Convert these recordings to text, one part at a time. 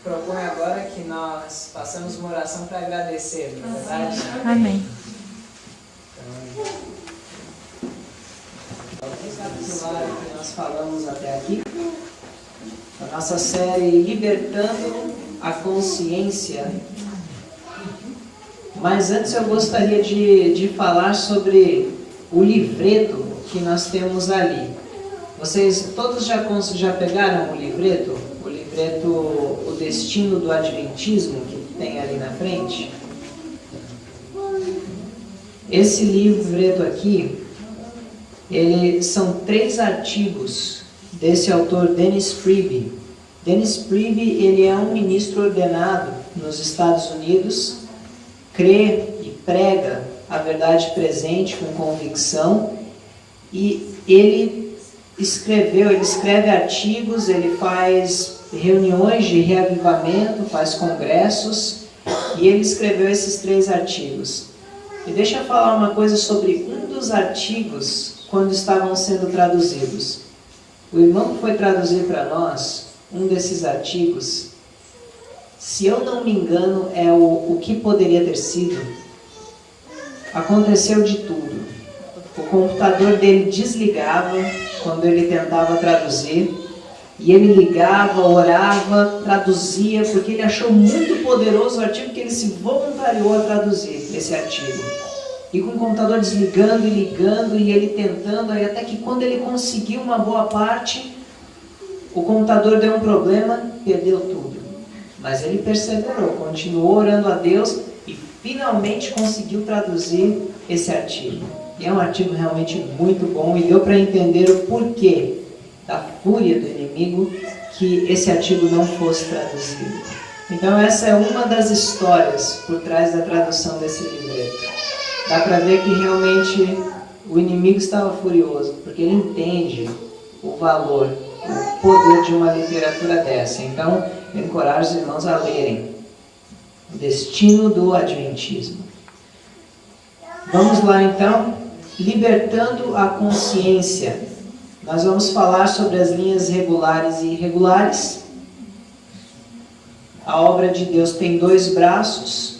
propõe agora que nós façamos uma oração para agradecer, não é verdade? Amém. Vamos recapitular o que nós falamos até aqui. A nossa série Libertando a Consciência. Mas antes eu gostaria de falar sobre o livreto que nós temos ali. Vocês todos já pegaram o livreto? O livreto O Destino do Adventismo, que tem ali na frente? Esse livreto aqui, são 3 artigos desse autor Dennis Priebe. Dennis Priebe, ele é um ministro ordenado nos Estados Unidos, crê e prega a verdade presente com convicção, e ele escreve artigos, ele faz reuniões de reavivamento, faz congressos, e ele escreveu esses 3 artigos. E deixa eu falar uma coisa sobre um dos artigos quando estavam sendo traduzidos. O irmão que foi traduzir para nós um desses artigos, se eu não me engano, é o que poderia ter sido. Aconteceu de tudo. O computador dele desligava quando ele tentava traduzir, e ele ligava, orava, traduzia, porque ele achou muito poderoso o artigo, que ele se voluntariou a traduzir esse artigo. E com o computador desligando e ligando, e ele tentando, aí até que quando ele conseguiu uma boa parte, o computador deu um problema, perdeu tudo. Mas ele perseverou, continuou orando a Deus e finalmente conseguiu traduzir esse artigo. E é um artigo realmente muito bom, e deu para entender o porquê da fúria do inimigo que esse artigo não fosse traduzido. Então essa é uma das histórias por trás da tradução desse livreto. Dá para ver que realmente o inimigo estava furioso, porque ele entende o valor, o poder de uma literatura dessa. Então, eu encorajo os irmãos a lerem O Destino do Adventismo. Vamos lá então, Libertando a Consciência. Nós vamos falar sobre as linhas regulares e irregulares. A obra de Deus tem 2 braços.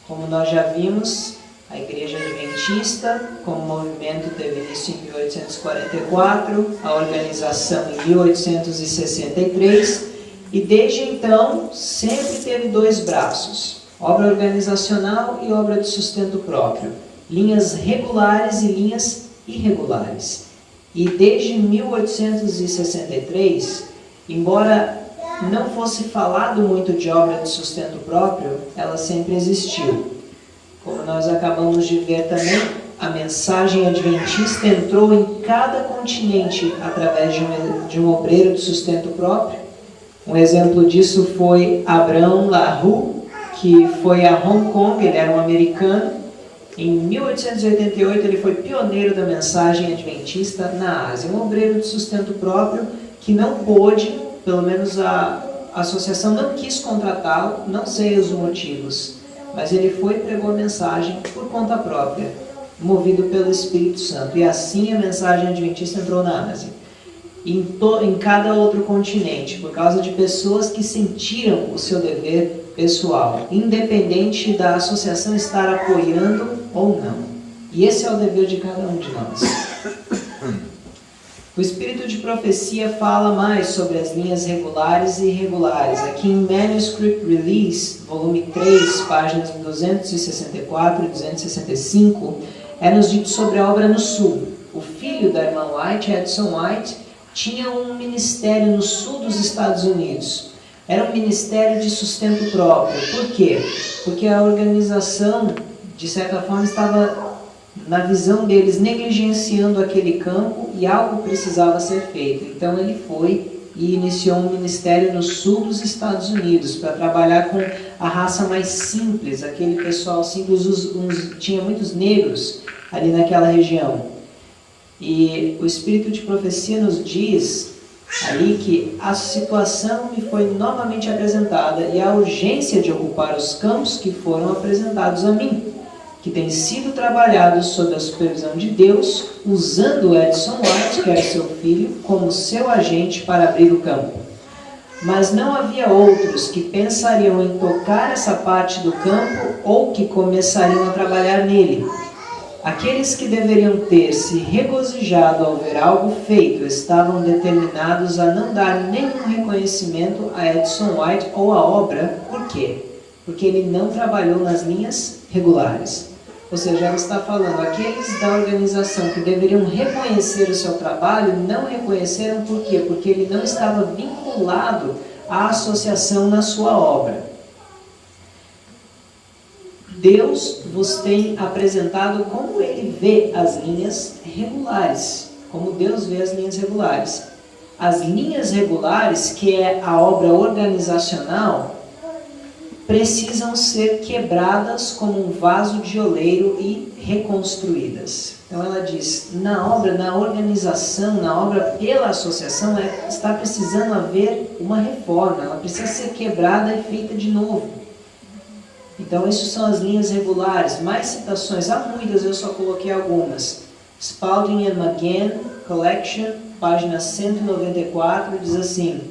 Como nós já vimos, a Igreja Adventista, como movimento, teve início em 1844, a organização em 1863, e desde então sempre teve 2 braços, obra organizacional e obra de sustento próprio, linhas regulares e linhas irregulares. E desde 1863, embora não fosse falado muito de obra de sustento próprio, ela sempre existiu. Como nós acabamos de ver também, a mensagem adventista entrou em cada continente através de um obreiro de sustento próprio. Um exemplo disso foi Abraham LaRue, que foi a Hong Kong, ele era um americano. Em 1888 ele foi pioneiro da mensagem adventista na Ásia, um obreiro de sustento próprio que não pôde, pelo menos a associação não quis contratá-lo, não sei os motivos, mas ele foi e pregou a mensagem por conta própria, movido pelo Espírito Santo, e assim a mensagem adventista entrou na Ásia. Em cada outro continente, por causa de pessoas que sentiram o seu dever pessoal, independente da associação estar apoiando ou não. E esse é o dever de cada um de nós. O Espírito de Profecia fala mais sobre as linhas regulares e irregulares. Aqui em Manuscript Release, volume 3, páginas 264 e 265, é-nos dito sobre a obra no Sul. O filho da irmã White, Edson White, tinha um ministério no sul dos Estados Unidos. Era um ministério de sustento próprio. Por quê? Porque a organização, de certa forma, estava, na visão deles, negligenciando aquele campo e algo precisava ser feito. Então ele foi e iniciou um ministério no sul dos Estados Unidos para trabalhar com a raça mais simples, aquele pessoal simples. Tinha muitos negros ali naquela região. E o Espírito de Profecia nos diz ali que a situação me foi novamente apresentada e a urgência de ocupar os campos que foram apresentados a mim, que têm sido trabalhados sob a supervisão de Deus, usando Edson White, que era seu filho, como seu agente para abrir o campo. Mas não havia outros que pensariam em tocar essa parte do campo ou que começariam a trabalhar nele. Aqueles que deveriam ter se regozijado ao ver algo feito estavam determinados a não dar nenhum reconhecimento a Edson White ou à obra. Por quê? Porque ele não trabalhou nas linhas regulares. Ou seja, ela está falando, aqueles da organização que deveriam reconhecer o seu trabalho, não reconheceram por quê? Porque ele não estava vinculado à associação na sua obra. Deus vos tem apresentado como Ele vê as linhas regulares, como Deus vê as linhas regulares. As linhas regulares, que é a obra organizacional, precisam ser quebradas como um vaso de oleiro e reconstruídas. Então ela diz, na obra, na organização, na obra pela associação, está precisando haver uma reforma, ela precisa ser quebrada e feita de novo. Então, essas são as linhas regulares. Mais citações, há muitas, eu só coloquei algumas. Spalding and McGann Collection, página 194, diz assim: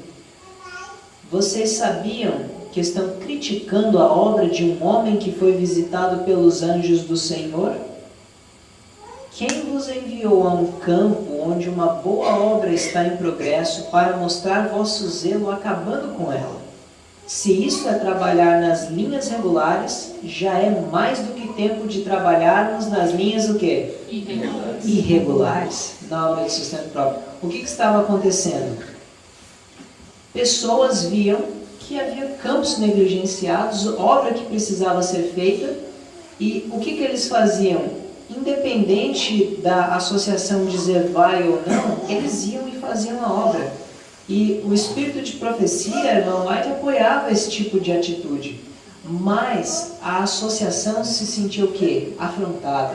vocês sabiam que estão criticando a obra de um homem que foi visitado pelos anjos do Senhor? Quem vos enviou a um campo onde uma boa obra está em progresso para mostrar vosso zelo acabando com ela? Se isso é trabalhar nas linhas regulares, já é mais do que tempo de trabalharmos nas linhas o quê? Irregulares. Na obra de sustento próprio. O que estava acontecendo? Pessoas viam que havia campos negligenciados, obra que precisava ser feita, e o que eles faziam? Independente da associação dizer vai ou não, eles iam e faziam a obra. E o espírito de profecia, irmão White, apoiava esse tipo de atitude. Mas a associação se sentiu o quê? Afrontada,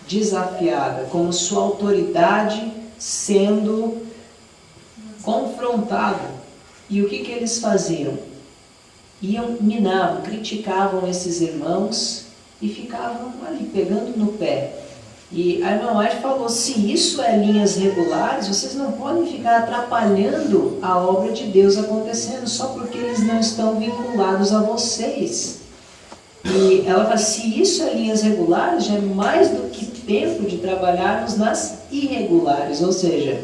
desafiada, como sua autoridade sendo confrontada. E o que eles faziam? Minavam, criticavam esses irmãos e ficavam ali pegando no pé. E a irmã White falou, se isso é linhas regulares, vocês não podem ficar atrapalhando a obra de Deus acontecendo só porque eles não estão vinculados a vocês. E ela fala, se isso é linhas regulares, já é mais do que tempo de trabalharmos nas irregulares. Ou seja,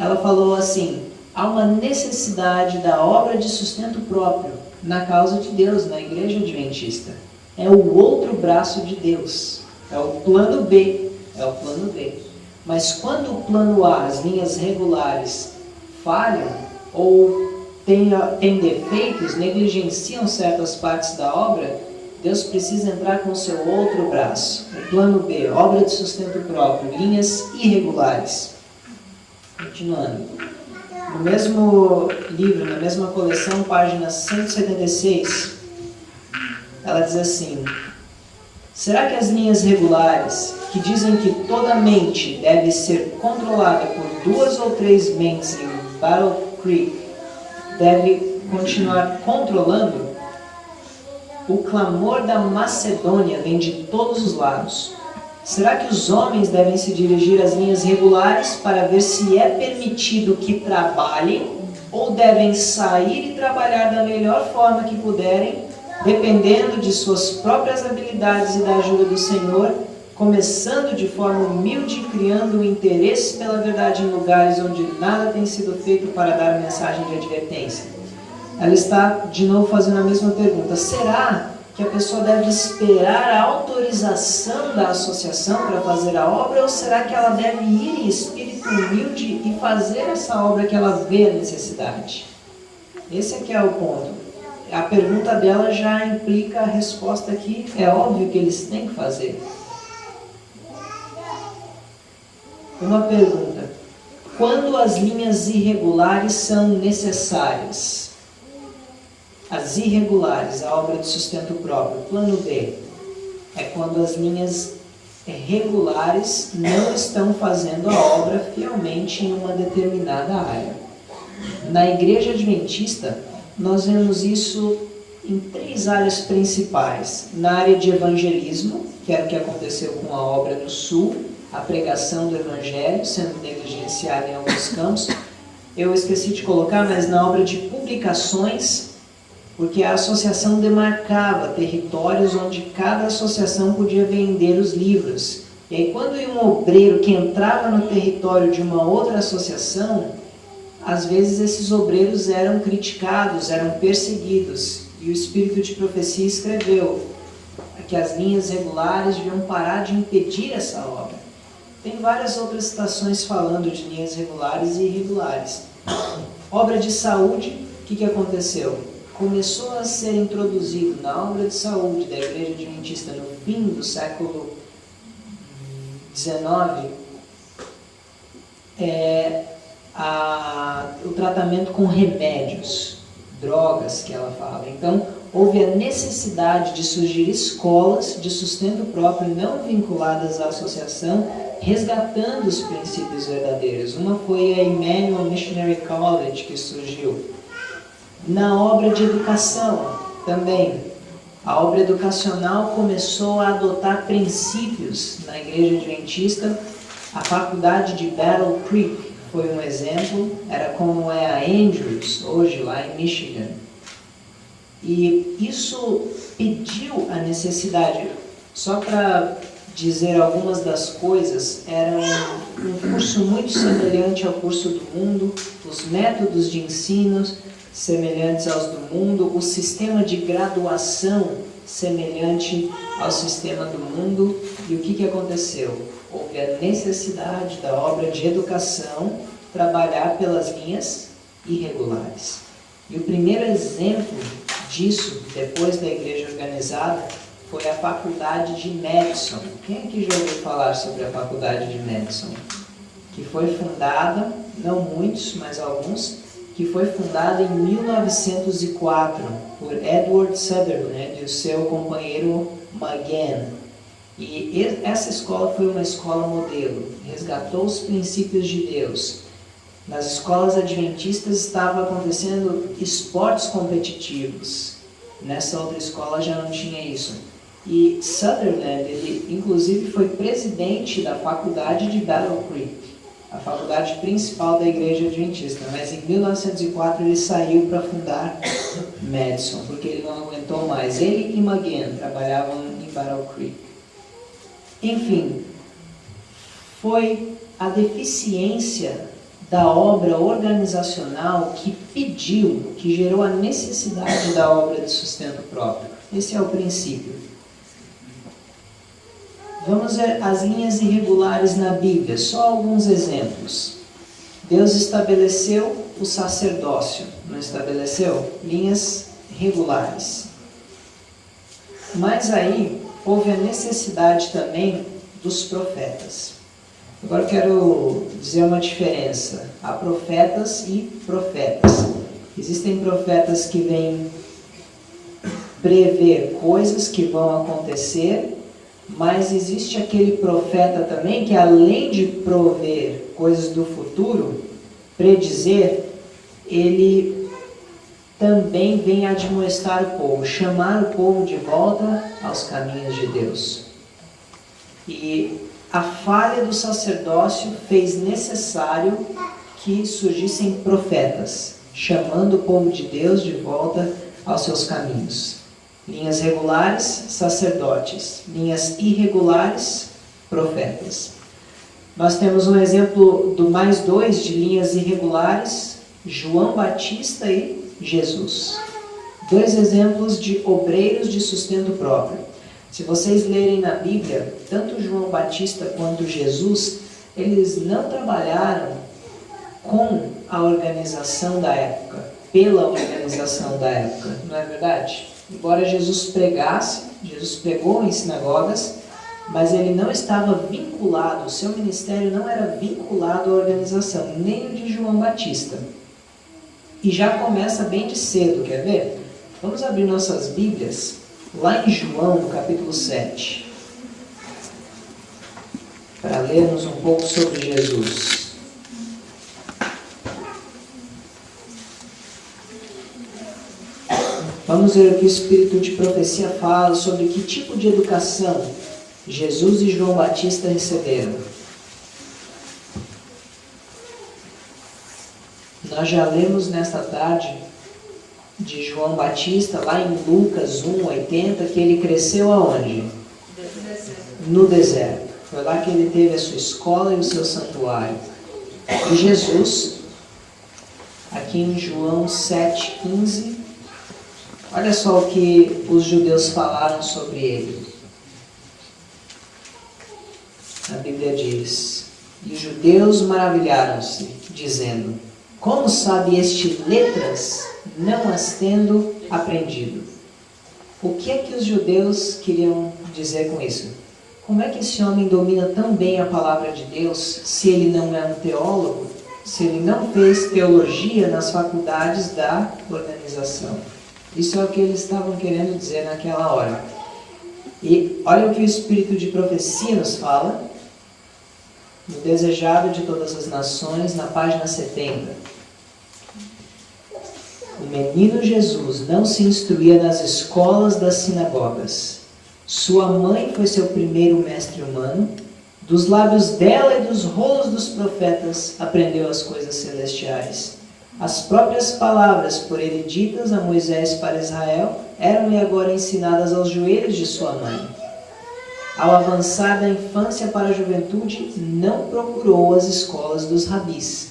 ela falou assim, há uma necessidade da obra de sustento próprio na causa de Deus, na igreja adventista. É o outro braço de Deus, é o plano B. É o plano B. Mas quando o plano A, as linhas regulares, falham ou têm defeitos, negligenciam certas partes da obra, Deus precisa entrar com o seu outro braço. O plano B, obra de sustento próprio, linhas irregulares. Continuando. No mesmo livro, na mesma coleção, página 176, ela diz assim: será que as linhas regulares, que dizem que toda mente deve ser controlada por 2 ou 3 mentes em Battle Creek, deve continuar controlando? O clamor da Macedônia vem de todos os lados. Será que os homens devem se dirigir às linhas regulares para ver se é permitido que trabalhem, ou devem sair e trabalhar da melhor forma que puderem, dependendo de suas próprias habilidades e da ajuda do Senhor, começando de forma humilde, criando um interesse pela verdade em lugares onde nada tem sido feito para dar mensagem de advertência? Ela está de novo fazendo a mesma pergunta. Será que a pessoa deve esperar a autorização da associação para fazer a obra, ou será que ela deve ir em espírito humilde e fazer essa obra que ela vê a necessidade? Esse aqui é o ponto. A pergunta dela já implica a resposta aqui. É óbvio que eles têm que fazer. Uma pergunta: quando as linhas irregulares são necessárias? As irregulares, a obra de sustento próprio. Plano B é quando as linhas regulares não estão fazendo a obra fielmente em uma determinada área. Na igreja adventista, nós vemos isso em 3 áreas principais. Na área de evangelismo, que era o que aconteceu com a obra no Sul, a pregação do evangelho sendo negligenciada em alguns campos. eu esqueci de colocar, mas na obra de publicações, porque a associação demarcava territórios onde cada associação podia vender os livros. E aí quando um obreiro que entrava no território de uma outra associação, às vezes esses obreiros eram criticados, eram perseguidos. E o Espírito de Profecia escreveu que as linhas regulares deviam parar de impedir essa obra. Tem várias outras citações falando de linhas regulares e irregulares. Obra de saúde, o que aconteceu? Começou a ser introduzido na obra de saúde da Igreja Adventista no fim do século XIX, o tratamento com remédios, drogas que ela fala. Então, houve a necessidade de surgir escolas de sustento próprio não vinculadas à associação, resgatando os princípios verdadeiros. Uma foi a Emmanuel Missionary College, que surgiu. Na obra de educação, também, a obra educacional começou a adotar princípios na Igreja Adventista. A faculdade de Battle Creek foi um exemplo, era como é a Andrews, hoje lá em Michigan. E isso pediu a necessidade, só para dizer algumas das coisas, era um curso muito semelhante ao curso do mundo, os métodos de ensino semelhantes aos do mundo, o sistema de graduação semelhante ao sistema do mundo. E o que aconteceu? Houve a necessidade da obra de educação trabalhar pelas linhas irregulares. E o primeiro exemplo disso, depois da igreja organizada, foi a faculdade de Madison. Quem aqui já ouviu falar sobre a faculdade de Madison? Que foi fundada, não muitos, mas alguns, que foi fundada em 1904 por Edward Sutherland e o seu companheiro McGann. E essa escola foi uma escola modelo, resgatou os princípios de Deus. Nas escolas adventistas estava acontecendo esportes competitivos. Nessa outra escola já não tinha isso. E Sutherland, ele inclusive foi presidente da faculdade de Battle Creek, a faculdade principal da igreja adventista. Mas em 1904 ele saiu para fundar Madison, porque ele não aguentou mais. Ele e McGann trabalhavam em Battle Creek. Enfim, foi a deficiência da obra organizacional que pediu, que gerou a necessidade da obra de sustento próprio. Esse é o princípio. Vamos ver as linhas irregulares na Bíblia, só alguns exemplos. Deus estabeleceu o sacerdócio, não estabeleceu? Linhas regulares. Mas aí houve a necessidade também dos profetas. Agora eu quero dizer uma diferença. Há profetas e profetas. Existem profetas que vêm prever coisas que vão acontecer, mas existe aquele profeta também que, além de prover coisas do futuro, predizer, ele também vem admoestar o povo, chamar o povo de volta aos caminhos de Deus. E a falha do sacerdócio fez necessário que surgissem profetas, chamando o povo de Deus de volta aos seus caminhos. Linhas regulares, sacerdotes. Linhas irregulares, profetas. Nós temos um exemplo do mais dois de linhas irregulares, João Batista e Jesus. Dois exemplos de obreiros de sustento próprio. Se vocês lerem na Bíblia, tanto João Batista quanto Jesus, eles não trabalharam com a organização da época, pela organização da época, não é verdade? Embora Jesus pregasse, Jesus pregou em sinagogas, mas ele não estava vinculado, o seu ministério não era vinculado à organização, nem o de João Batista. E já começa bem de cedo, quer ver? Vamos abrir nossas Bíblias, lá em João, no capítulo 7, para lermos um pouco sobre Jesus. Vamos ver o que o Espírito de Profecia fala sobre que tipo de educação Jesus e João Batista receberam. Nós já lemos nesta tarde de João Batista, lá em Lucas 1:80, que ele cresceu aonde? No deserto. Foi lá que ele teve a sua escola e o seu santuário. E Jesus, aqui em João 7:15, olha só o que os judeus falaram sobre ele. A Bíblia diz: e os judeus maravilharam-se, dizendo: como sabe este letras, não as tendo aprendido? O que é que os judeus queriam dizer com isso? Como é que esse homem domina tão bem a palavra de Deus, se ele não é um teólogo, se ele não fez teologia nas faculdades da organização? Isso é o que eles estavam querendo dizer naquela hora. E olha o que o Espírito de Profecia nos fala, no Desejado de Todas as Nações, na página 70. O menino Jesus não se instruía nas escolas das sinagogas. Sua mãe foi seu primeiro mestre humano. Dos lábios dela e dos rolos dos profetas aprendeu as coisas celestiais. As próprias palavras por ele ditas a Moisés para Israel eram-lhe agora ensinadas aos joelhos de sua mãe. Ao avançar da infância para a juventude, não procurou as escolas dos rabis.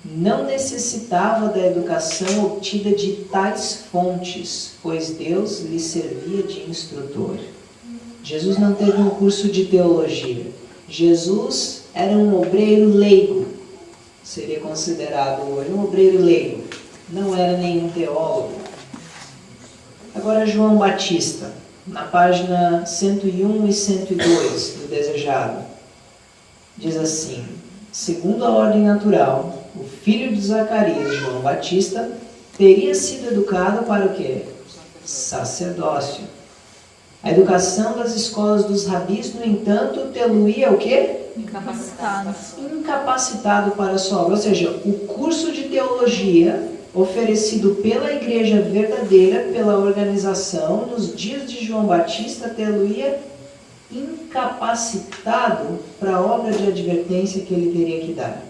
Não necessitava da educação obtida de tais fontes, pois Deus lhe servia de instrutor. Jesus não teve um curso de teologia. Jesus era um obreiro leigo. Seria considerado hoje um obreiro leigo. Não era nenhum teólogo. Agora João Batista, na página 101 e 102 do Desejado, diz assim: segundo a ordem natural, o filho de Zacarias, João Batista, teria sido educado para o quê? Sacerdócio. A educação das escolas dos rabis, no entanto, tê-lo-ia o quê? Incapacitado para a sua obra. Ou seja, o curso de teologia oferecido pela igreja verdadeira, pela organização, nos dias de João Batista, tê-lo-ia incapacitado para a obra de advertência que ele teria que dar.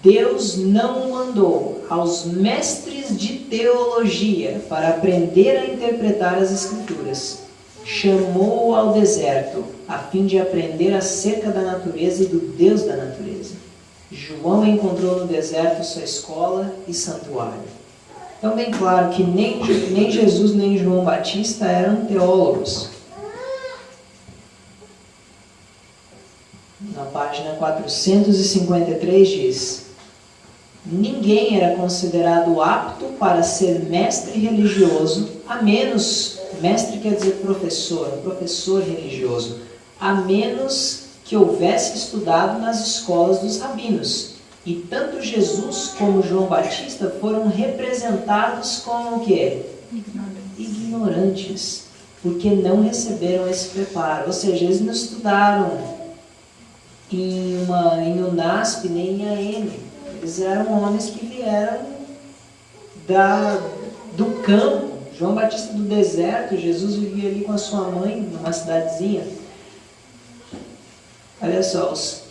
Deus não mandou aos mestres de teologia para aprender a interpretar as Escrituras. Chamou-o ao deserto, a fim de aprender acerca da natureza e do Deus da natureza. João encontrou no deserto sua escola e santuário. Então, bem claro que nem Jesus nem João Batista eram teólogos. Na página 453 diz: ninguém era considerado apto para ser mestre religioso, a menos, mestre quer dizer professor, um professor religioso, a menos que houvesse estudado nas escolas dos rabinos. E tanto Jesus como João Batista foram representados como o quê? Ignorantes, porque não receberam esse preparo. Ou seja, eles não estudaram em UNASP nem em AM. Eles eram homens que vieram do campo. João Batista do deserto, Jesus vivia ali com a sua mãe, numa cidadezinha. Olha só, os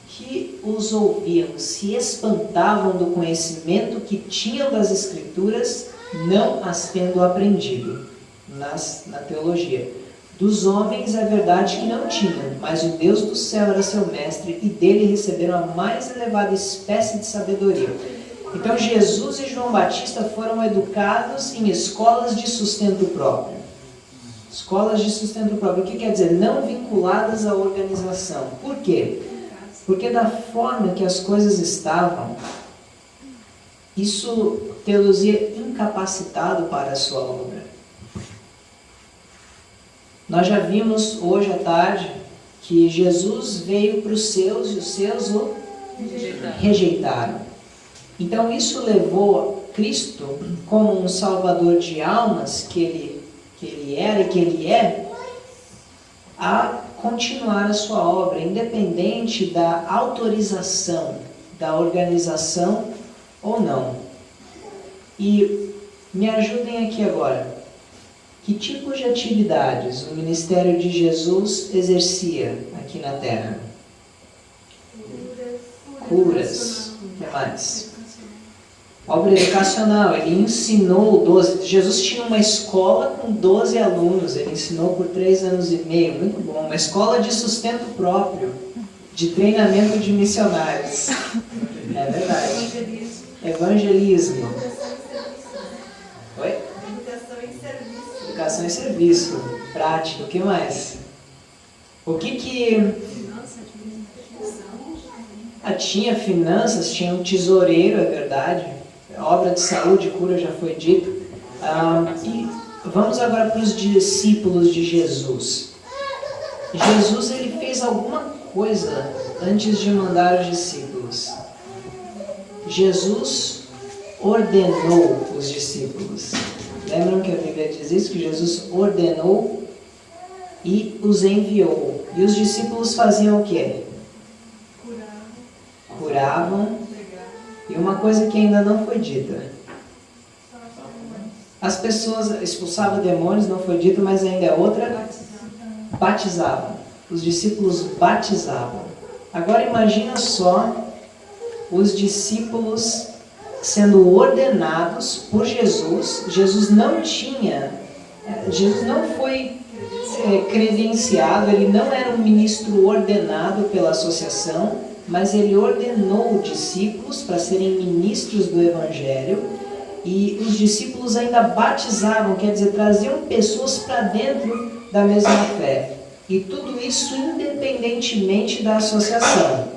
que os ouviam se espantavam do conhecimento que tinham das Escrituras, não as tendo aprendido na teologia. Dos homens é verdade que não tinham, mas o Deus do céu era seu mestre, e dele receberam a mais elevada espécie de sabedoria. Então Jesus e João Batista foram educados em escolas de sustento próprio. Escolas de sustento próprio, o que quer dizer? Não vinculadas à organização. Por quê? Porque da forma que as coisas estavam, isso tê-los incapacitado para a sua obra. Nós já vimos hoje à tarde que Jesus veio para os seus e os seus o rejeitaram. Então isso levou Cristo, como um salvador de almas que ele era e que ele é, a continuar a sua obra, independente da autorização da organização ou não. E me ajudem aqui agora. Que tipo de atividades o ministério de Jesus exercia aqui na Terra? Curas. O que mais? Obra educacional, ele ensinou 12. Jesus tinha uma escola com 12 alunos, ele ensinou por 3 anos e meio, muito bom. Uma escola de sustento próprio, de treinamento de missionários. É verdade. Evangelismo. Oi? Educação e serviço. Educação e serviço. Prático. O que mais? O que... tinha finanças, tinha um tesoureiro, é verdade. Obra de saúde, cura já foi dito. E vamos agora para os discípulos de Jesus. Jesus, ele fez alguma coisa antes de mandar os discípulos. Jesus ordenou os discípulos. Lembram que a Bíblia diz isso? Que Jesus ordenou e os enviou. E os discípulos faziam o quê? Curavam. E uma coisa que ainda não foi dita. As pessoas expulsavam demônios, não foi dito, mas ainda é outra. Batizavam. Os discípulos batizavam. Agora imagina só os discípulos sendo ordenados por Jesus. Jesus não foi credenciado, ele não era um ministro ordenado pela associação, mas ele ordenou discípulos para serem ministros do Evangelho, e os discípulos ainda batizavam, quer dizer, traziam pessoas para dentro da mesma fé. E tudo isso independentemente da associação.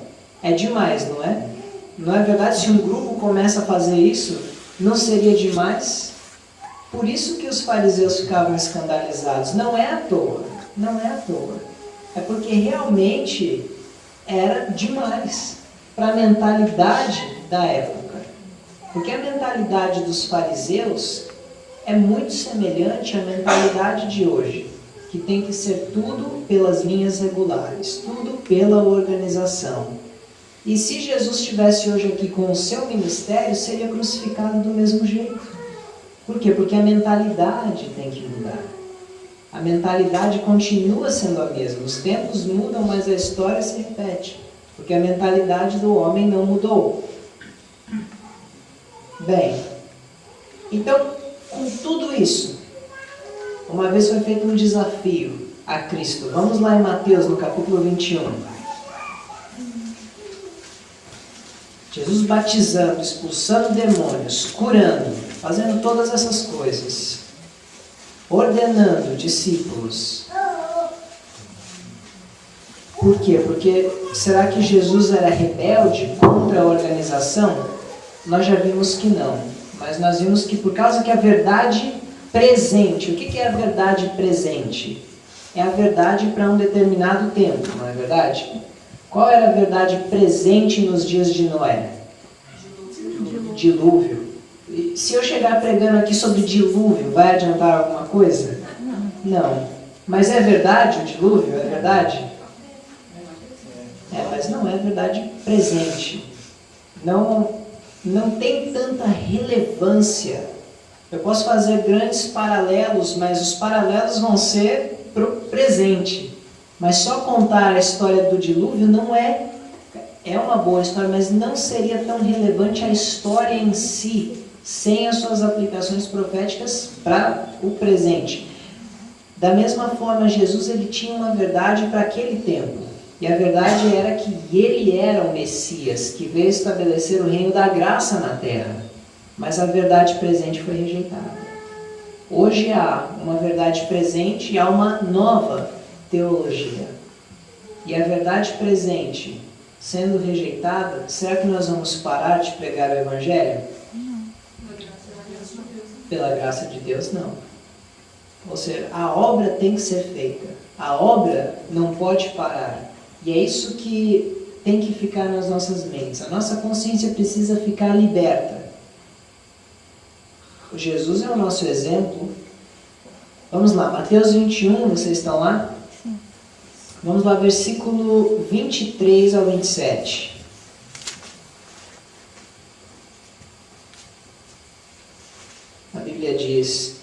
É demais, não é? Não é verdade? Se um grupo começa a fazer isso, não seria demais? Por isso que os fariseus ficavam escandalizados. Não é à toa. Não é à toa. É porque realmente era demais para a mentalidade da época. Porque a mentalidade dos fariseus é muito semelhante à mentalidade de hoje, que tem que ser tudo pelas linhas regulares, tudo pela organização. E se Jesus estivesse hoje aqui com o seu ministério, seria crucificado do mesmo jeito. Por quê? Porque a mentalidade tem que mudar. A mentalidade continua sendo a mesma. Os tempos mudam, mas a história se repete. Porque a mentalidade do homem não mudou. Bem, então, com tudo isso, uma vez foi feito um desafio a Cristo. Vamos lá em Mateus, no capítulo 21. Jesus batizando, expulsando demônios, curando, fazendo todas essas coisas, ordenando discípulos. Por quê? Porque será que Jesus era rebelde contra a organização? Nós já vimos que não. Mas nós vimos que por causa que a verdade presente, o que é a verdade presente? É a verdade para um determinado tempo, não é verdade? Qual era a verdade presente nos dias de Noé? Dilúvio. E se eu chegar pregando aqui sobre dilúvio, vai adiantar alguma coisa? Não. Mas é verdade o dilúvio? É verdade? Mas não é verdade presente. Não tem tanta relevância. Eu posso fazer grandes paralelos, mas os paralelos vão ser para o presente. Mas só contar a história do dilúvio não é uma boa história, mas não seria tão relevante a história em si, sem as suas aplicações proféticas para o presente. Da mesma forma, Jesus ele tinha uma verdade para aquele tempo. E a verdade era que ele era o Messias, que veio estabelecer o reino da graça na terra. Mas a verdade presente foi rejeitada. Hoje há uma verdade presente e há uma nova teologia. E a verdade presente sendo rejeitada, será que nós vamos parar de pregar o Evangelho? Não. Pela graça de Deus, não. Ou seja, a obra tem que ser feita. A obra não pode parar. E é isso que tem que ficar nas nossas mentes. A nossa consciência precisa ficar liberta. O Jesus é o nosso exemplo. Vamos lá, Mateus 21, vocês estão lá? Sim. Vamos lá, versículo 23 ao 27. A Bíblia diz: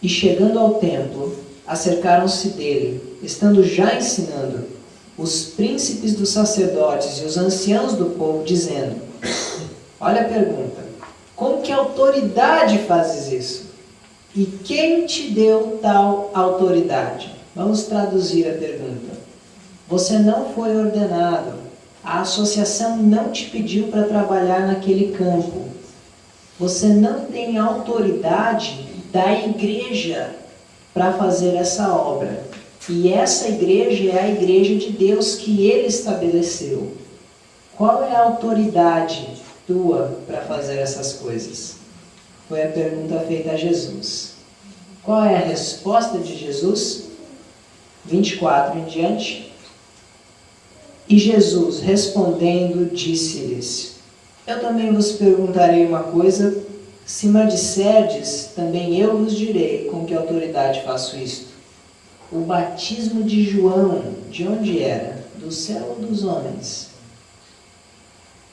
E chegando ao templo, acercaram-se dele, estando já ensinando, os príncipes dos sacerdotes e os anciãos do povo, dizendo: Olha a pergunta. Com que autoridade fazes isso? E quem te deu tal autoridade? Vamos traduzir a pergunta. Você não foi ordenado. A associação não te pediu para trabalhar naquele campo. Você não tem autoridade da igreja para fazer essa obra. E essa igreja é a igreja de Deus que Ele estabeleceu. Qual é a autoridade tua para fazer essas coisas? Foi a pergunta feita a Jesus. Qual é a resposta de Jesus? 24 em diante. E Jesus, respondendo, disse-lhes: Eu também vos perguntarei uma coisa, se me disserdes, também eu vos direi com que autoridade faço isto. O batismo de João, de onde era? Do céu ou dos homens?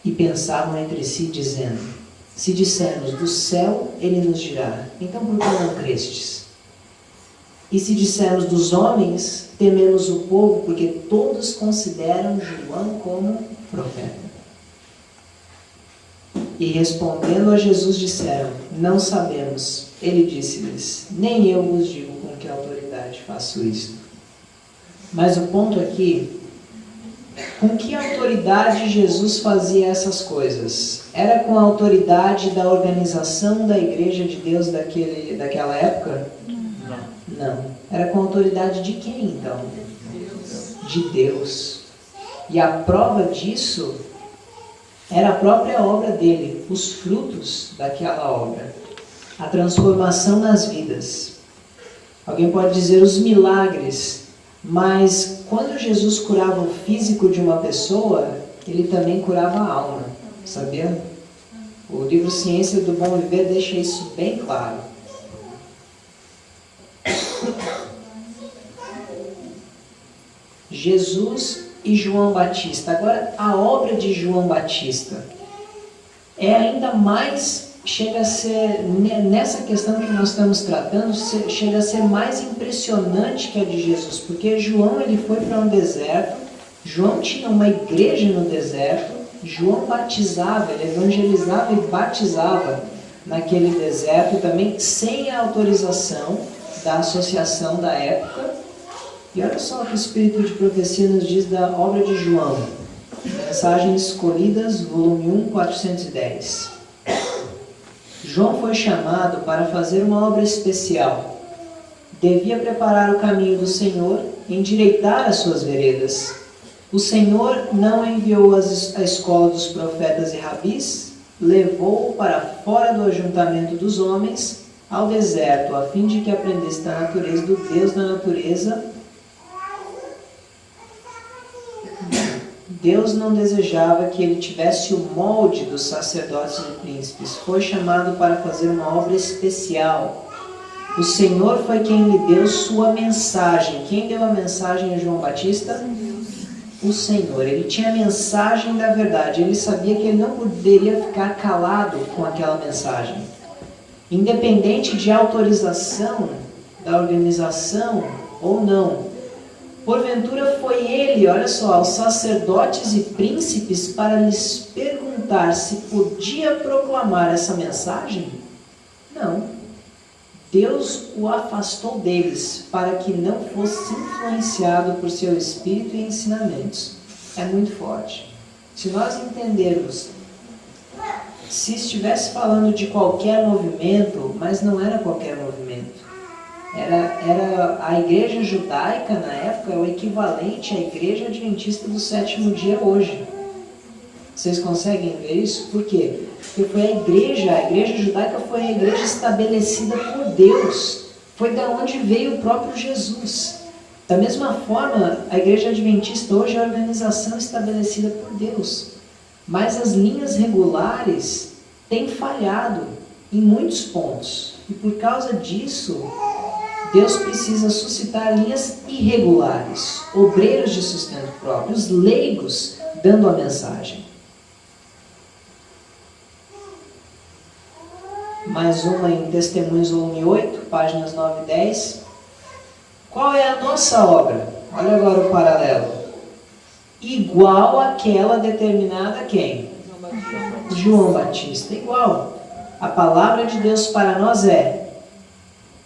E pensavam entre si, dizendo: Se dissermos do céu, ele nos dirá: Então por que não crestes? E se dissermos dos homens, tememos o povo, porque todos consideram João como profeta. E respondendo a Jesus disseram: Não sabemos. Ele disse-lhes: Nem eu vos digo com que autoridade faço isto. Mas o ponto aqui, com que autoridade Jesus fazia essas coisas? Era com a autoridade da organização da Igreja de Deus daquela época? Não. Era com a autoridade de quem, então? De Deus. E a prova disso era a própria obra dele, os frutos daquela obra. A transformação nas vidas. Alguém pode dizer os milagres, mas quando Jesus curava o físico de uma pessoa, ele também curava a alma, sabia? O livro Ciência do Bom Viver deixa isso bem claro. Jesus e João Batista. Agora, a obra de João Batista é ainda mais, chega a ser, nessa questão que nós estamos tratando, chega a ser mais impressionante que a de Jesus, porque João ele foi para um deserto, João tinha uma igreja no deserto, João batizava, ele evangelizava e batizava naquele deserto também, sem a autorização da associação da época. E olha só o que o Espírito de Profecia nos diz da obra de João. Mensagens Escolhidas, volume 1, 410. João foi chamado para fazer uma obra especial. Devia preparar o caminho do Senhor, endireitar as suas veredas. O Senhor não enviou a escola dos profetas e rabis, levou-o para fora do ajuntamento dos homens, ao deserto, a fim de que aprendesse da natureza do Deus da natureza. Deus não desejava que ele tivesse o molde dos sacerdotes e príncipes. Foi chamado para fazer uma obra especial. O Senhor foi quem lhe deu sua mensagem. Quem deu a mensagem a João Batista? O Senhor. Ele tinha a mensagem da verdade. Ele sabia que ele não poderia ficar calado com aquela mensagem. Independente de autorização da organização ou não. Porventura foi ele, olha só, aos sacerdotes e príncipes para lhes perguntar se podia proclamar essa mensagem? Não. Deus o afastou deles para que não fosse influenciado por seu espírito e ensinamentos. É muito forte. Se nós entendermos, se estivesse falando de qualquer movimento, mas não era qualquer movimento. Era a igreja judaica na época, é o equivalente à igreja adventista do sétimo dia hoje. Vocês conseguem ver isso? Por quê? Porque foi a igreja judaica foi a igreja estabelecida por Deus. Foi da onde veio o próprio Jesus. Da mesma forma, a igreja adventista hoje é a organização estabelecida por Deus. Mas as linhas regulares têm falhado em muitos pontos. E por causa disso, Deus precisa suscitar linhas irregulares, obreiros de sustento próprio, os leigos dando a mensagem. Mais uma em Testemunhos, volume 8, páginas 9 e 10. Qual é a nossa obra? Olha agora o paralelo. Igual àquela determinada a quem? João Batista. Igual. A palavra de Deus para nós é: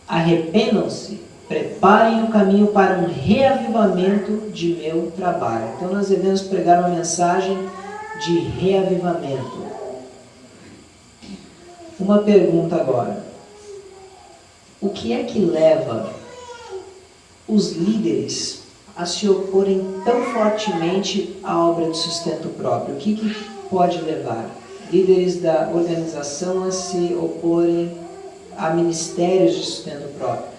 arrependam-se, preparem o caminho para um reavivamento de meu trabalho. Então nós devemos pregar uma mensagem de reavivamento. Uma pergunta agora. O que é que leva os líderes a se oporem tão fortemente à obra de sustento próprio? O que pode levar líderes da organização a se oporem a ministérios de sustento próprio?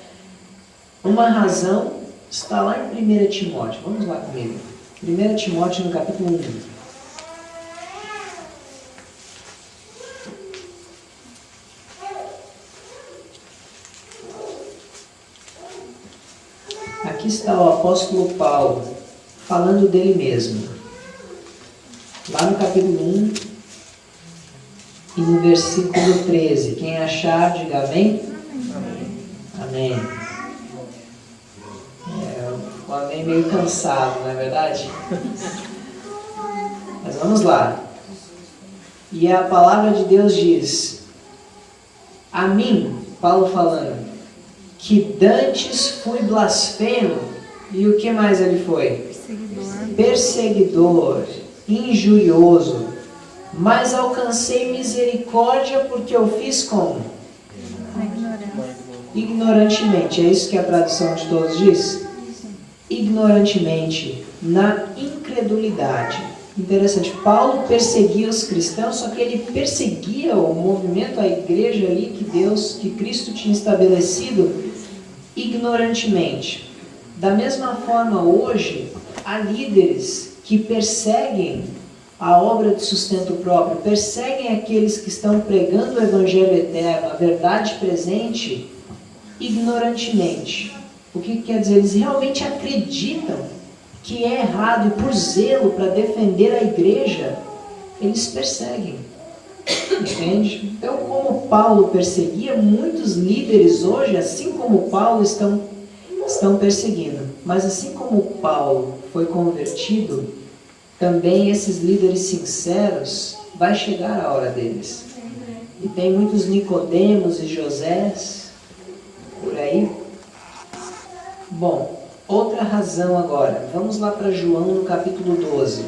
Uma razão está lá em 1 Timóteo. Vamos lá comigo. 1 Timóteo no capítulo 1. Aqui está o apóstolo Paulo falando dele mesmo. Lá no capítulo 1 e no versículo 13. Quem achar, diga amém. Amém. O amém meio cansado, não é verdade? Mas vamos lá. E a palavra de Deus diz: a mim, Paulo falando, que dantes fui blasfemo, e o que mais ele foi? Perseguidor, injurioso, mas alcancei misericórdia porque eu fiz como? Ignorantemente. É isso que a tradução de todos diz? Ignorantemente, na incredulidade. Interessante, Paulo perseguia os cristãos, só que ele perseguia o movimento, a igreja ali que Cristo tinha estabelecido, ignorantemente. Da mesma forma, hoje, há líderes que perseguem a obra de sustento próprio, perseguem aqueles que estão pregando o evangelho eterno, a verdade presente, ignorantemente. O que quer dizer? Eles realmente acreditam que é errado e por zelo para defender a igreja, eles perseguem. Entende? Então, como Paulo perseguia, muitos líderes hoje, assim como Paulo, estão perseguindo. Mas assim como Paulo foi convertido, também esses líderes sinceros, vai chegar a hora deles. E tem muitos Nicodemos e Josés por aí. Bom, outra razão agora. Vamos lá para João no capítulo 12.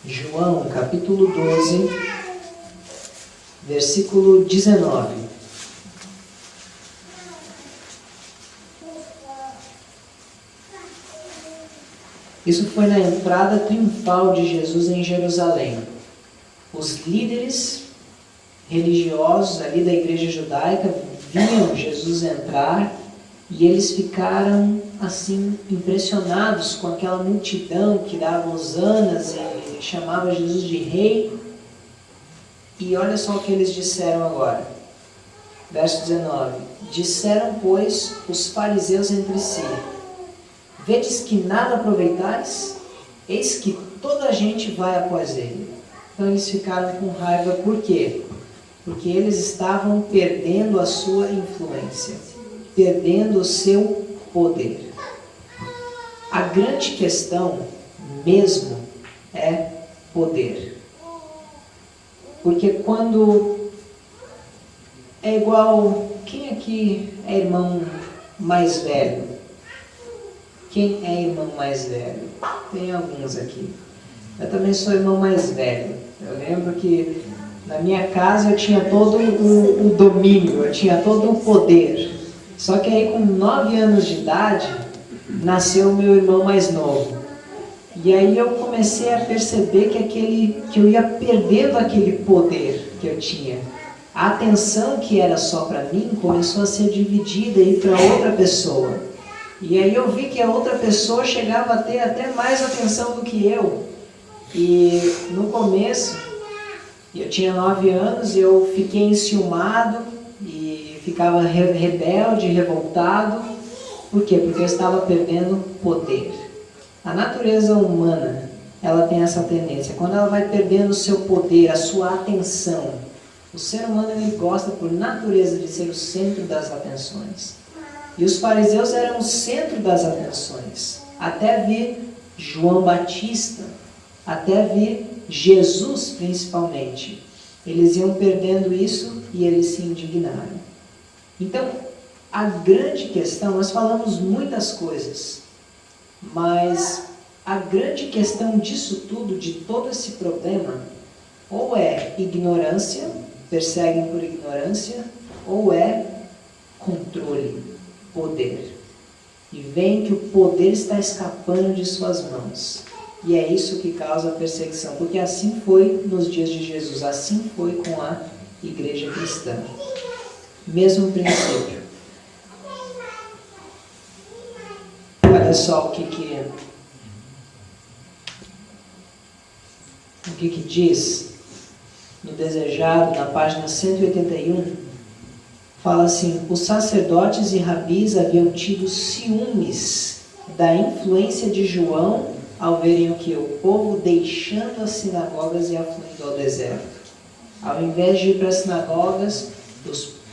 João, capítulo 12, versículo 19. Isso foi na entrada triunfal de Jesus em Jerusalém. Os líderes religiosos ali da igreja judaica viam Jesus entrar e eles ficaram assim impressionados com aquela multidão que dava hosanas e chamava Jesus de rei. E olha só o que eles disseram agora. Verso 19. Disseram, pois, os fariseus entre si: vedes que nada aproveitais? Eis que toda a gente vai após ele. Então eles ficaram com raiva. Por quê? Porque eles estavam perdendo a sua influência, perdendo o seu poder. A grande questão mesmo é poder. Porque quando é igual, quem aqui é irmão mais velho? Quem é irmão mais velho? Tem alguns aqui. Eu também sou irmão mais velho. Eu lembro que na minha casa eu tinha todo o domínio, eu tinha todo o poder. Só que aí com 9 anos de idade, nasceu o meu irmão mais novo. E aí eu comecei a perceber que eu ia perdendo aquele poder que eu tinha. A atenção que era só para mim começou a ser dividida aí para outra pessoa. E aí eu vi que a outra pessoa chegava a ter até mais atenção do que eu. E no começo, eu tinha 9 anos e eu fiquei enciumado e ficava rebelde, revoltado. Por quê? Porque eu estava perdendo poder. A natureza humana, ela tem essa tendência. Quando ela vai perdendo o seu poder, a sua atenção, o ser humano ele gosta por natureza de ser o centro das atenções. E os fariseus eram o centro das atenções. até vir João Batista, até vir Jesus principalmente. Eles iam perdendo isso e eles se indignaram. Então, a grande questão, nós falamos muitas coisas, mas a grande questão disso tudo, de todo esse problema, ou é ignorância, perseguem por ignorância, ou é controle, poder. E veem que o poder está escapando de suas mãos. E é isso que causa a perseguição, porque assim foi nos dias de Jesus, assim foi com a igreja cristã. Mesmo princípio. Olha só o que diz no Desejado, na página 181, fala assim: os sacerdotes e rabis haviam tido ciúmes da influência de João ao verem o que? O povo deixando as sinagogas e afluindo ao deserto. Ao invés de ir para as sinagogas,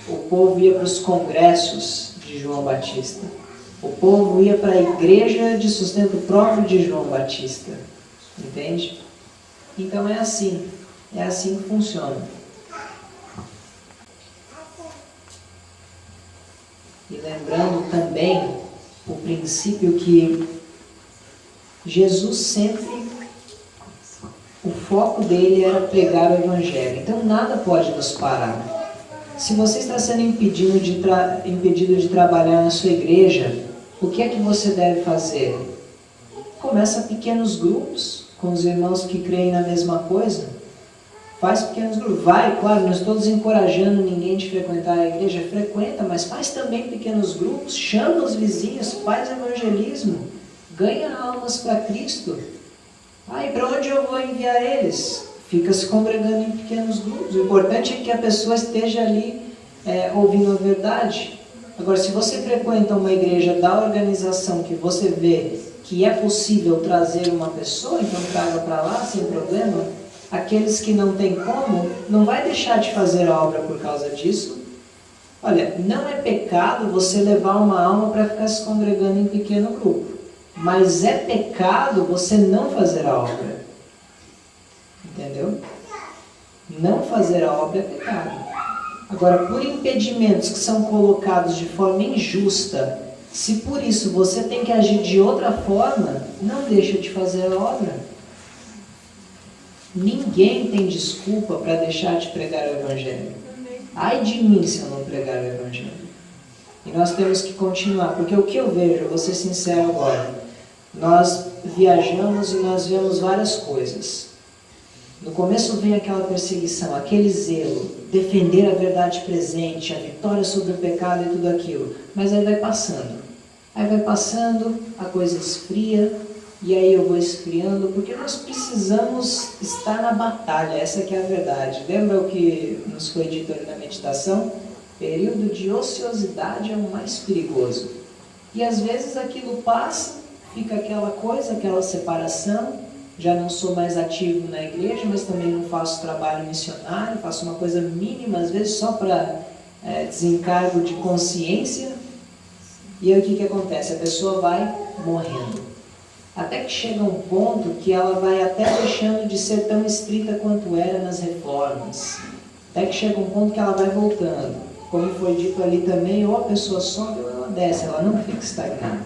o povo ia para os congressos de João Batista. O povo ia para a igreja de sustento próprio de João Batista. Entende? Então é assim que funciona. E lembrando também o princípio que Jesus sempre, o foco dele era pregar o Evangelho. Então nada pode nos parar. Se você está sendo impedido de trabalhar na sua igreja, o que é que você deve fazer? Começa pequenos grupos com os irmãos que creem na mesma coisa. Faz pequenos grupos. Vai, claro, não estou desencorajando ninguém de frequentar a igreja. Frequenta, mas faz também pequenos grupos. Chama os vizinhos, faz evangelismo. Ganha almas para Cristo. E para onde eu vou enviar eles? Fica se congregando em pequenos grupos. O importante é que a pessoa esteja ali ouvindo a verdade. Agora, se você frequenta uma igreja da organização que você vê que é possível trazer uma pessoa, então traga para lá sem problema. Aqueles que não têm como, não vai deixar de fazer a obra por causa disso. Olha, não é pecado você levar uma alma para ficar se congregando em pequeno grupo. Mas é pecado você não fazer a obra. Entendeu? Não fazer a obra é pecado. Agora, por impedimentos que são colocados de forma injusta, se por isso você tem que agir de outra forma, não deixa de fazer a obra. Ninguém tem desculpa para deixar de pregar o Evangelho. Ai de mim se eu não pregar o Evangelho. E nós temos que continuar, porque o que eu vejo, eu vou ser sincero agora, nós viajamos e nós vemos várias coisas. No começo vem aquela perseguição, aquele zelo, defender a verdade presente, a vitória sobre o pecado e tudo aquilo. Mas aí vai passando. Aí vai passando, a coisa esfria, e aí eu vou esfriando, porque nós precisamos estar na batalha, essa que é a verdade. Lembra o que nos foi dito ali na meditação? Período de ociosidade é o mais perigoso. E às vezes aquilo passa, fica aquela coisa, aquela separação, já não sou mais ativo na igreja, mas também não faço trabalho missionário, faço uma coisa mínima, às vezes só para desencargo de consciência. E aí o que acontece? A pessoa vai morrendo. Até que chega um ponto que ela vai até deixando de ser tão estrita quanto era nas reformas. Até que chega um ponto que ela vai voltando. Como foi dito ali também, ou a pessoa sobe ou ela desce, ela não fica estagnada.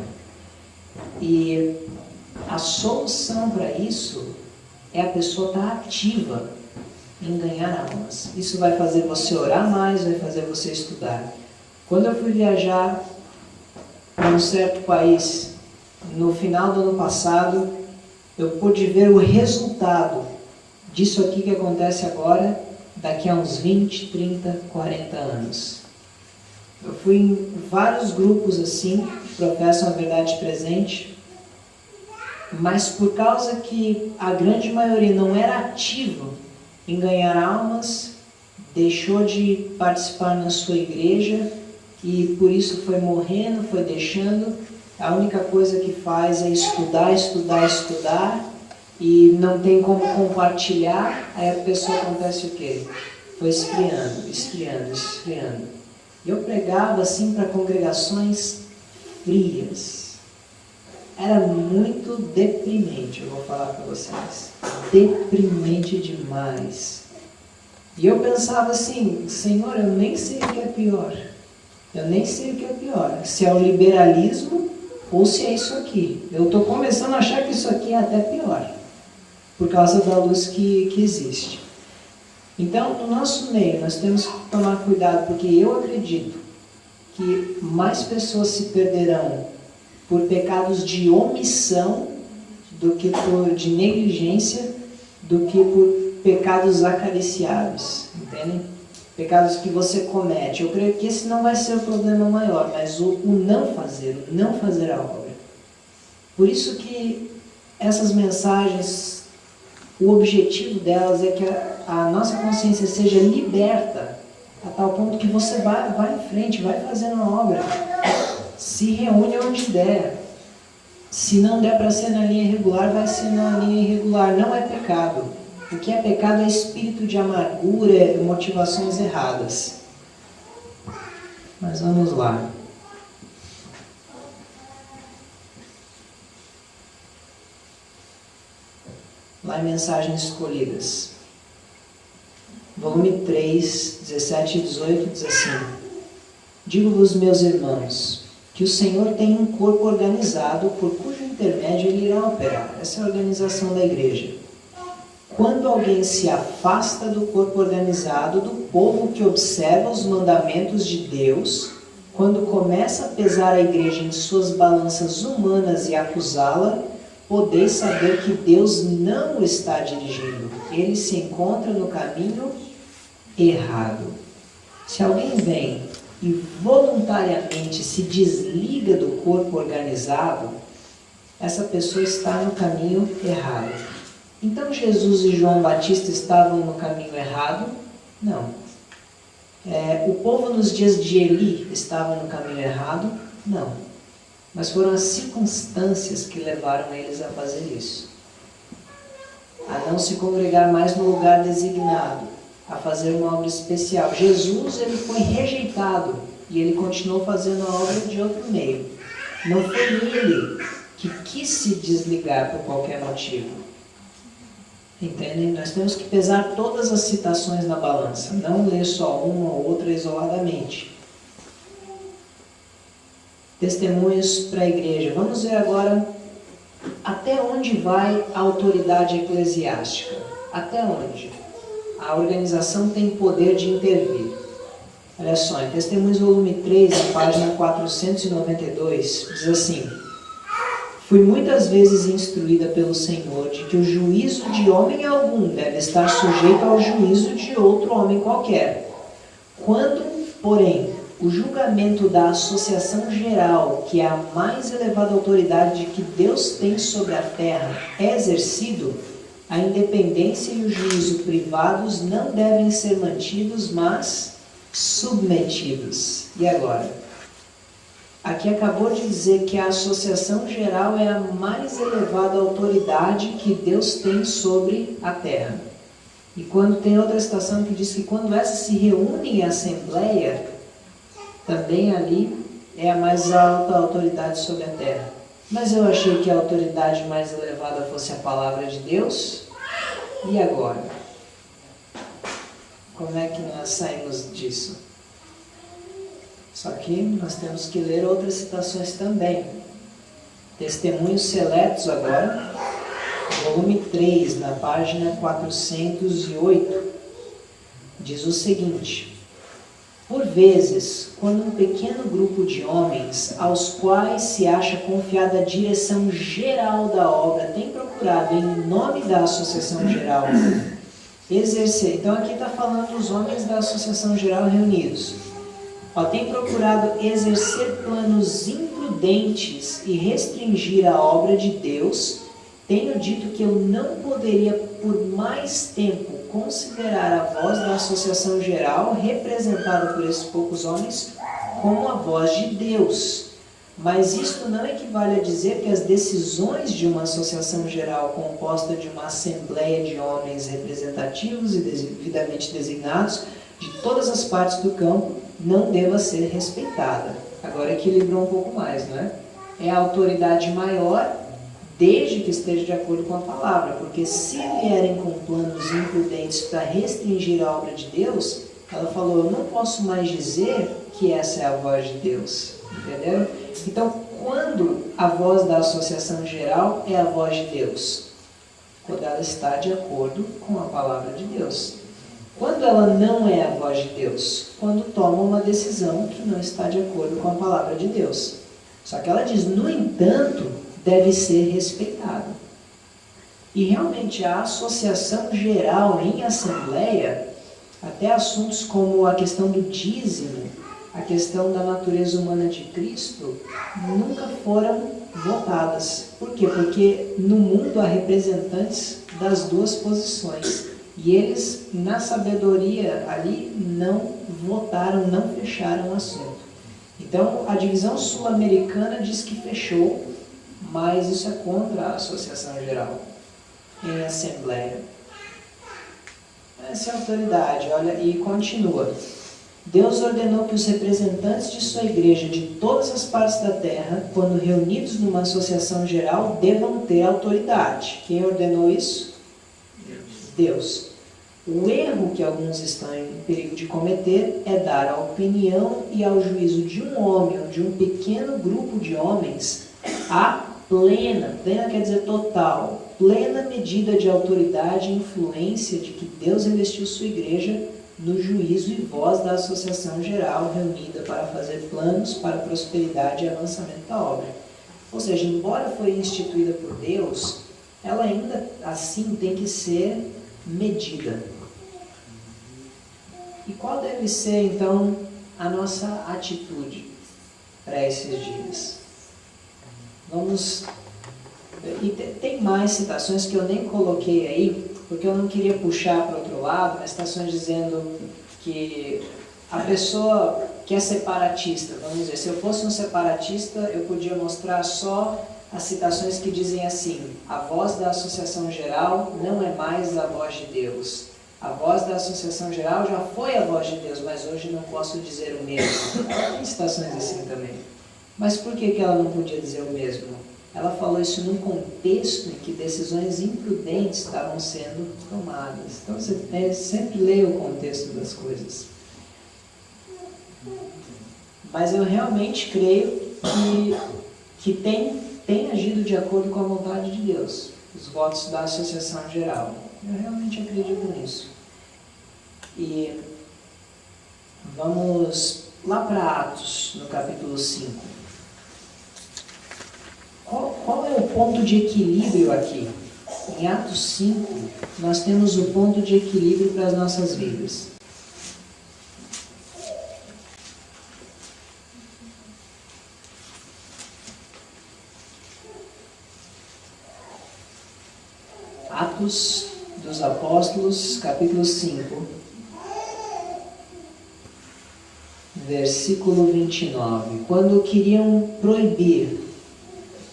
E a solução para isso é a pessoa estar ativa em ganhar almas. Isso vai fazer você orar mais, vai fazer você estudar. Quando eu fui viajar para um certo país, no final do ano passado, eu pude ver o resultado disso aqui que acontece agora, daqui a uns 20, 30, 40 anos. Eu fui em vários grupos assim, que professam a verdade presente, mas por causa que a grande maioria não era ativa em ganhar almas, deixou de participar na sua igreja e por isso foi morrendo, foi deixando. A única coisa que faz é estudar, estudar, estudar e não tem como compartilhar. Aí a pessoa acontece o quê? Foi esfriando, esfriando, esfriando. E eu pregava assim para congregações frias. era muito deprimente, eu vou falar para vocês. Deprimente demais. E eu pensava assim, Senhor, eu nem sei o que é pior. Eu nem sei o que é pior. Se é o liberalismo ou se é isso aqui. Eu estou começando a achar que isso aqui é até pior. Por causa da luz que existe. Então, no nosso meio, nós temos que tomar cuidado, porque eu acredito que mais pessoas se perderão por pecados de omissão do que de negligência, do que por pecados acariciados, entendem? Pecados que você comete. Eu creio que esse não vai ser o problema maior, mas o não fazer a obra. Por isso que essas mensagens, o objetivo delas é que a nossa consciência seja liberta, a tal ponto que você vai em frente, vai fazendo a obra, se reúne onde der. Se não der para ser na linha regular, vai ser na linha irregular. Não é pecado. O que é pecado é espírito de amargura e motivações erradas. Mas vamos lá. Lá em Mensagens Escolhidas. Volume 3, 17 e 18 diz assim: Digo-vos, meus irmãos, que o Senhor tem um corpo organizado por cujo intermédio Ele irá operar. Essa é a organização da igreja. Quando alguém se afasta do corpo organizado, do povo que observa os mandamentos de Deus, quando começa a pesar a igreja em suas balanças humanas e acusá-la, podeis saber que Deus não o está dirigindo. Ele se encontra no caminho errado. Se alguém vem e voluntariamente se desliga do corpo organizado, essa pessoa está no caminho errado. Então Jesus e João Batista estavam no caminho errado? Não. O povo nos dias de Eli estava no caminho errado? Não. Mas foram as circunstâncias que levaram eles a fazer isso. A não se congregar mais no lugar designado, a fazer uma obra especial. Jesus, ele foi rejeitado e ele continuou fazendo a obra de outro meio. Não foi ele que quis se desligar por qualquer motivo. Entendem? Nós temos que pesar todas as citações na balança, não ler só uma ou outra isoladamente. Testemunhos para a igreja. Vamos ver agora até onde vai a autoridade eclesiástica. Até onde? A organização tem poder de intervir. Olha só, em Testemunhos volume 3, na página 492, diz assim: Fui muitas vezes instruída pelo Senhor de que o juízo de homem algum deve estar sujeito ao juízo de outro homem qualquer. Quando, porém, o julgamento da associação geral, que é a mais elevada autoridade que Deus tem sobre a terra, é exercido, a independência e o juízo privados não devem ser mantidos, mas submetidos. E agora? Aqui acabou de dizer que a associação geral é a mais elevada autoridade que Deus tem sobre a terra. E quando tem outra citação que diz que quando essa se reúne em assembleia, também ali é a mais alta autoridade sobre a terra. Mas eu achei que a autoridade mais elevada fosse a palavra de Deus. E agora? Como é que nós saímos disso? Só que nós temos que ler outras citações também. Testemunhos Seletos agora, volume 3, na página 408, diz o seguinte: Por vezes, quando um pequeno grupo de homens, aos quais se acha confiada a direção geral da obra, tem procurado, em nome da associação geral, exercer... Então aqui está falando dos homens da associação geral reunidos. Tem procurado exercer planos imprudentes e restringir a obra de Deus, tenho dito que eu não poderia por mais tempo considerar a voz da associação geral, representada por esses poucos homens, como a voz de Deus. Mas isto não equivale a dizer que as decisões de uma associação geral composta de uma assembleia de homens representativos e devidamente designados de todas as partes do campo não deva ser respeitada. Agora equilibrou um pouco mais, não é? é a autoridade maior, desde que esteja de acordo com a palavra. Porque se vierem com planos imprudentes para restringir a obra de Deus, ela falou, eu não posso mais dizer que essa é a voz de Deus. Entenderam? Então, quando a voz da associação geral é a voz de Deus? Quando ela está de acordo com a palavra de Deus. Quando ela não é a voz de Deus? Quando toma uma decisão que não está de acordo com a palavra de Deus. Só que ela diz, no entanto, deve ser respeitada. E realmente a associação geral em assembleia, até assuntos como a questão do dízimo, a questão da natureza humana de Cristo, nunca foram votadas. Por quê? Porque no mundo há representantes das duas posições. E eles, na sabedoria ali, não votaram, não fecharam o assunto. Então, a divisão sul-americana diz que fechou, mas isso é contra a associação geral, em assembleia. Essa é a autoridade, olha, e continua. Deus ordenou que os representantes de sua igreja de todas as partes da terra, quando reunidos numa associação geral, devam ter autoridade. Quem ordenou isso? Deus. O erro que alguns estão em perigo de cometer é dar a opinião e ao juízo de um homem ou de um pequeno grupo de homens a plena quer dizer total, plena medida de autoridade e influência de que Deus investiu sua igreja no juízo e voz da associação geral reunida para fazer planos para a prosperidade e avançamento da obra. Ou seja, embora foi instituída por Deus, ela ainda assim tem que ser medida. E qual deve ser, então, a nossa atitude para esses dias? Vamos... E tem mais citações que eu nem coloquei aí, porque eu não queria puxar para outro lado, mas citações dizendo que a pessoa que é separatista, vamos dizer, se eu fosse um separatista, eu podia mostrar só as citações que dizem assim, a voz da associação geral não é mais a voz de Deus. A voz da associação geral já foi a voz de Deus, mas hoje não posso dizer o mesmo. Tem citações assim também. Mas por que ela não podia dizer o mesmo? Ela falou isso num contexto em que decisões imprudentes estavam sendo tomadas. Então você sempre lê o contexto das coisas. Mas eu realmente creio que tem agido de acordo com a vontade de Deus, os votos da associação geral. Eu realmente acredito nisso. E vamos lá para Atos, no capítulo 5. Qual é o ponto de equilíbrio aqui? Em Atos 5, nós temos o ponto de equilíbrio para as nossas vidas. Atos dos Apóstolos, capítulo 5, versículo 29. Quando queriam proibir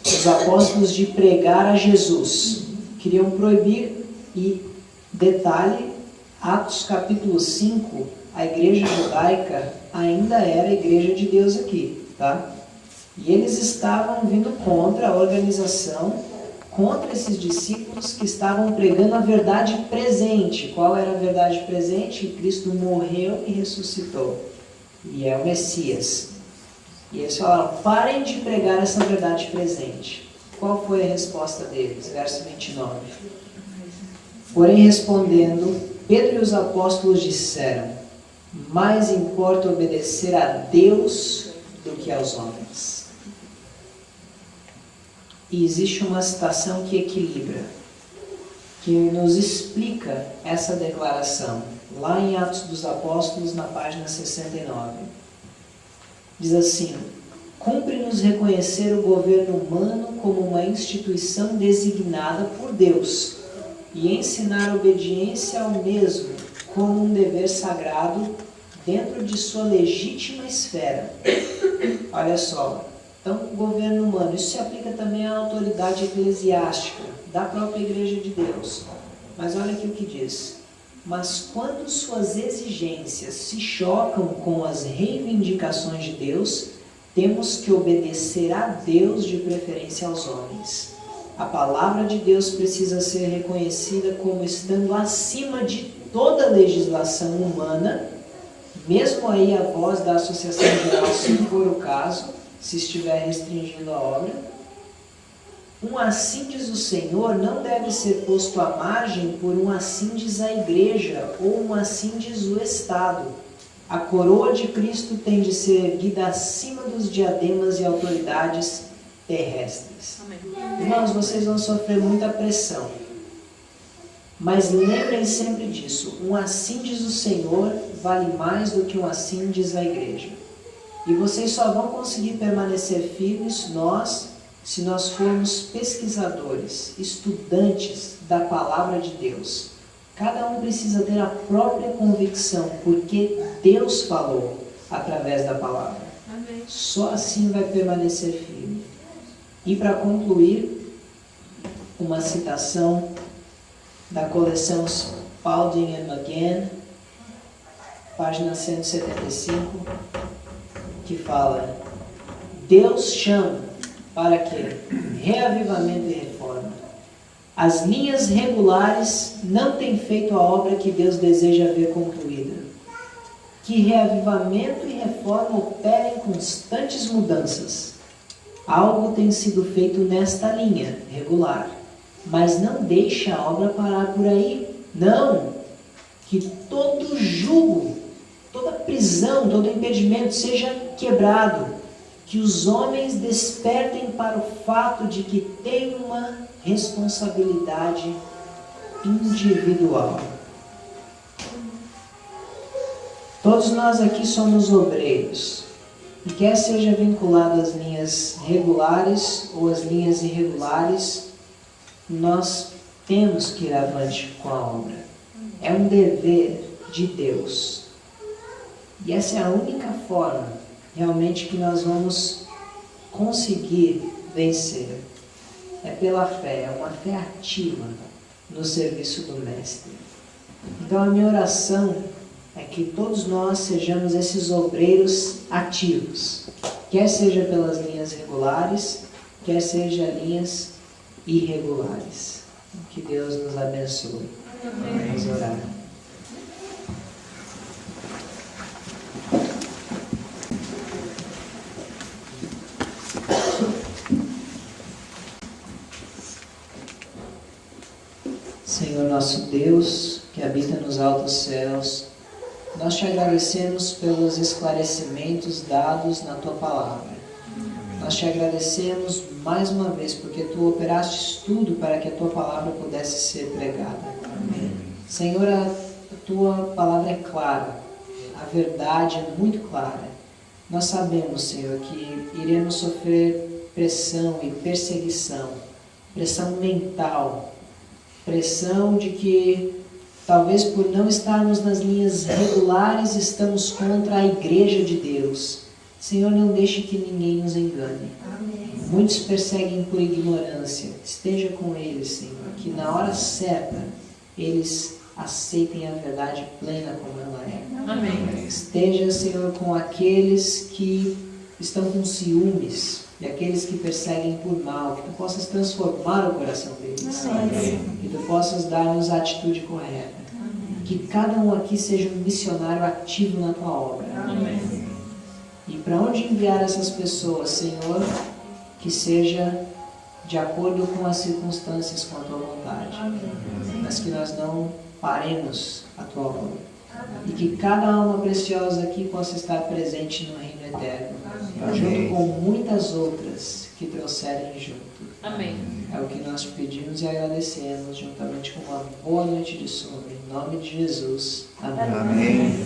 os apóstolos de pregar a Jesus, queriam proibir, e detalhe, Atos capítulo 5, a igreja judaica ainda era a igreja de Deus aqui, tá? E eles estavam vindo contra a organização, contra esses discípulos que estavam pregando a verdade presente. Qual era a verdade presente? Que Cristo morreu e ressuscitou. E é o Messias. E eles falaram, parem de pregar essa verdade presente. Qual foi a resposta deles? Verso 29. Porém, respondendo, Pedro e os apóstolos disseram, mais importa obedecer a Deus do que aos homens. E existe uma citação que equilibra, que nos explica essa declaração, lá em Atos dos Apóstolos, na página 69. Diz assim, cumpre-nos reconhecer o governo humano como uma instituição designada por Deus e ensinar a obediência ao mesmo como um dever sagrado dentro de sua legítima esfera. Olha só. Então, o governo humano, isso se aplica também à autoridade eclesiástica da própria Igreja de Deus. Mas olha aqui o que diz. Mas quando suas exigências se chocam com as reivindicações de Deus, Temos que obedecer a Deus de preferência aos homens. A palavra de Deus precisa ser reconhecida como estando acima de toda legislação humana, mesmo aí a voz da Associação Geral, se for o caso, se estiver restringindo a obra. Um assim diz o Senhor não deve ser posto à margem por um assim diz a igreja ou um assim diz o Estado. A coroa de Cristo tem de ser erguida acima dos diademas e autoridades terrestres. Amém. Irmãos, vocês vão sofrer muita pressão. Mas lembrem sempre disso. Um assim diz o Senhor vale mais do que um assim diz a igreja. E vocês só vão conseguir permanecer firmes se nós formos pesquisadores, estudantes da palavra de Deus. Cada um precisa ter a própria convicção, porque Deus falou através da palavra. Amém. Só assim vai permanecer firme. E para concluir, uma citação da coleção Spalding and McGann, página 175, que fala: Deus chama para quê? Reavivamento e reforma. As linhas regulares não têm feito a obra que Deus deseja ver concluída. Que reavivamento e reforma operem constantes mudanças. Algo tem sido feito nesta linha regular, mas não deixe a obra parar por aí. Não! Que todo jugo, toda prisão, todo impedimento seja quebrado. Que os homens despertem para o fato de que têm uma responsabilidade individual. Todos nós aqui somos obreiros. E quer seja vinculado às linhas regulares ou às linhas irregulares, nós temos que ir avante com a obra. É um dever de Deus. E essa é a única forma realmente que nós vamos conseguir vencer. É pela fé, é uma fé ativa no serviço do Mestre. Então a minha oração é que todos nós sejamos esses obreiros ativos, quer seja pelas linhas regulares, quer seja linhas irregulares. Que Deus nos abençoe. Vamos orar. Senhor nosso Deus, que habita nos altos céus, nós te agradecemos pelos esclarecimentos dados na Tua Palavra. Nós te agradecemos mais uma vez porque Tu operaste tudo para que a Tua Palavra pudesse ser pregada. Amém. Senhor, a Tua Palavra é clara, a verdade é muito clara. Nós sabemos, Senhor, que iremos sofrer pressão e perseguição, pressão mental, pressão de que talvez por não estarmos nas linhas regulares estamos contra a igreja de Deus. Senhor, não deixe que ninguém nos engane. Amém. Muitos perseguem por ignorância. Esteja com eles, Senhor, que na hora certa eles aceitem a verdade plena como ela é. Amém. Esteja, Senhor, com aqueles que estão com ciúmes e aqueles que perseguem por mal, que Tu possas transformar o coração deles. Amém. Que Tu possas dar-nos a atitude correta. Amém. Que cada um aqui seja um missionário ativo na Tua obra. Amém. E para onde enviar essas pessoas, Senhor, que seja de acordo com as circunstâncias, com a Tua vontade. Amém. Mas que nós não paremos a Tua obra. Amém. E que cada alma preciosa aqui possa estar presente no reino eterno. Amém. Junto com muitas outras que trouxerem junto. Amém. É o que nós te pedimos e agradecemos, juntamente com uma boa noite de sono. Em nome de Jesus. Amém. Amém.